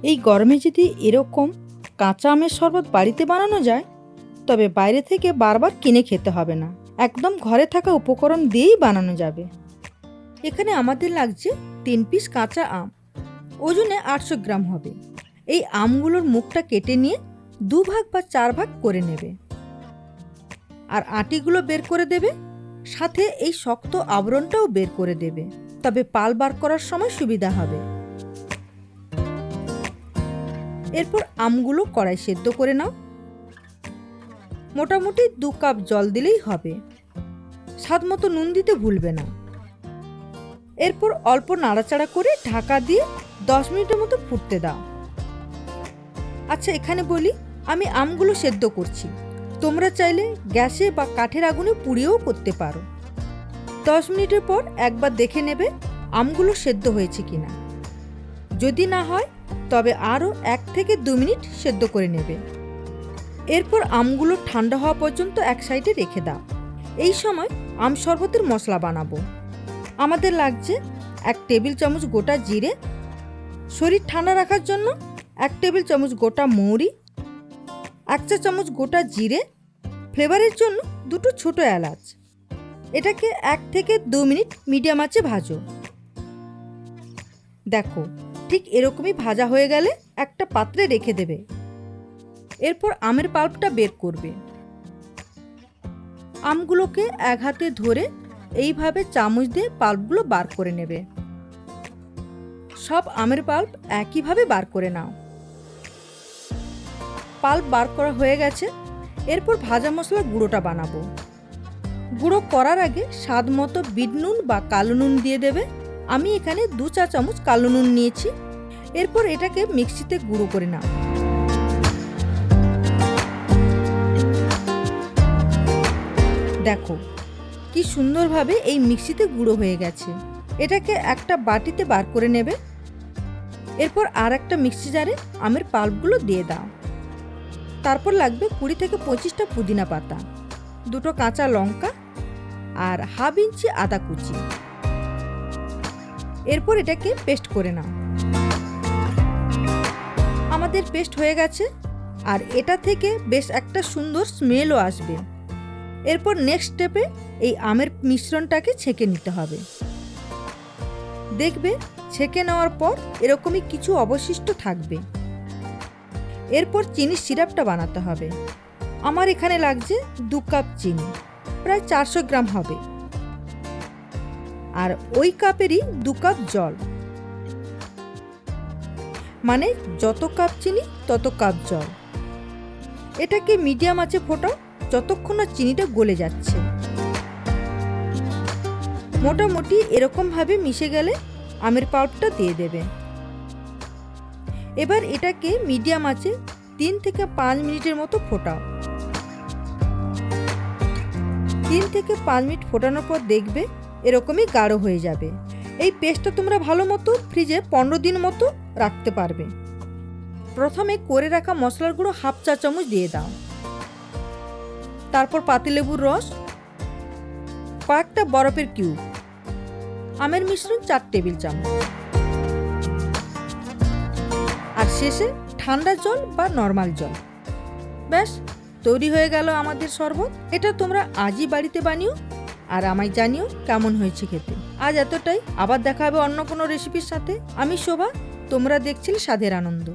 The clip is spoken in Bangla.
এই গরমে যদি এরকম কাঁচা আমের শরবত বাড়িতে বানানো যায়, তবে বাইরে থেকে বারবার কিনে খেতে হবে না। একদম ঘরে থাকা উপকরণ দিয়েই বানানো যাবে। এখানে আমাদের লাগছে 3 পিস কাঁচা আম, ওজনে 800 গ্রাম হবে। এই আমগুলোর মুখটা কেটে নিয়ে 2 ভাগ বা 4 ভাগ করে নেবে, আর আটিগুলো বের করে দেবে, সাথে এই শক্ত আবরণটাও বের করে দেবে, তবে পাল বার করার সময় সুবিধা হবে। এরপর আমগুলো কড়াই সেদ্ধ করে নাও। মোটামুটি 2 কাপ জল দিলেই হবে। স্বাদ মতো নুন দিতে ভুলবে না। এরপর অল্প নাড়াচাড়া করে ঢাকা দিয়ে 10 মিনিটের মতো ফুটতে দাও। আচ্ছা, এখানে বলি, আমি আমগুলো সেদ্ধ করছি। তোমরা চাইলে গ্যাসে বা কাঠের আগুনে পুড়িয়েও করতে পারো। 10 মিনিটের পর একবার দেখে নেবে আমগুলো সেদ্ধ হয়েছে কিনা। যদি না হয় তবে আরও 1 থেকে 2 মিনিট সেদ্ধ করে নেবে। এরপর আমগুলো ঠান্ডা হওয়া পর্যন্ত এক সাইডে রেখে দাও। এই সময় আম শরবতের মশলা বানাবো। আমাদের লাগছে 1 টেবিল চামচ গোটা জিরে, শরীর ঠান্ডা রাখার জন্য 1 টেবিল চামচ গোটা মৌরি, 1 চা চামচ গোটা জিরে, ফ্লেভারের জন্য 2টো ছোট এলাচ। এটাকে 1 থেকে 2 মিনিট মিডিয়াম আঁচে ভাজো। দেখো, ঠিক এরকমই ভাজা হয়ে গেলে একটা পাত্রে রেখে দেবে। এরপর আমের পাল্পটা বের করবে। আমগুলোকে এক হাতে ধরে এইভাবে চামচ দিয়ে পাল্পগুলো বার করে নেবে। সব আমের পাল্প একইভাবে বার করে নাও। পাল্প বার করা হয়ে গেছে। এরপর ভাজা মশলার গুঁড়োটা বানাবো। গুঁড়ো করার আগে স্বাদ মতো বিট নুন বা কালো নুন দিয়ে দেবে। আমি এখানে 2 চা চামচ কালো নুন নিয়েছি। এরপর এটাকে মিক্সিতে গুঁড়ো করে নাও। দেখো কি সুন্দরভাবে এই মিক্সিতে গুঁড়ো হয়ে গেছে। এটাকে একটা বাটিতে বার করে নেবে। এরপর আর একটা মিক্সি জারে আমের পাল্পগুলো দিয়ে দাও। তারপর লাগবে 20 থেকে 25টা পুদিনা পাতা, 2টো কাঁচা লঙ্কা আর হাফ ইঞ্চি আদা কুচি। এরপর এটাকে পেস্ট করে নাও। আমাদের পেস্ট হয়ে গেছে, আর এটা থেকে বেশ একটা সুন্দর স্মেলও আসবে। এরপর নেক্সট স্টেপে এই আমের মিশ্রণটাকে ছেঁকে নিতে হবে। দেখবে ছেঁকে নেওয়ার পর এরকমই কিছু অবশিষ্ট থাকবে। এরপর চিনির সিরাপটা বানাতে হবে। আমার এখানে লাগছে 2 কাপ চিনি, প্রায় 400 গ্রাম হবে, আর ওই কাপেরই 2 কাপ জল। মানে যত কাপ চিনি তত কাপ জল। এটাকে মিডিয়াম আঁচে ফোটাও যতক্ষণ না চিনিটা গলে যাচ্ছে। মোটামুটি এরকমভাবে মিশে গেলে আমের পাল্পটা দিয়ে দেবে। এবার এটাকে মিডিয়াম আঁচে 3 থেকে 5 মিনিটের মতো ফোটাও। 3 থেকে 5 মিনিট ফোটানোর পর দেখবে এরকমই গাঢ় হয়ে যাবে। এই পেস্টটা তোমরা ভালো মতো ফ্রিজে 15 দিন মতো রাখতে পারবে। প্রথমে করে রাখা মশলার গুঁড়ো হাফ চা চামচ দিয়ে দাও। তারপর পাতিলেবুর রস, কয়েকটা বরফের কিউব, আমের মিশ্রণ 4 টেবিল চামচ, আর শেষে ঠান্ডা জল বা নর্মাল জল। ব্যাস তৈরি হয়ে গেল আমাদের শরবত। এটা তোমরা আজই বাড়িতে বানিও আর আমায় জানিও কেমন হয়েছে খেতে। আজ এতটাই, আবার দেখা হবে অন্য কোনো রেসিপির সাথে। আমি শোভা, তোমরা দেখছিলে স্বাদের আনন্দ।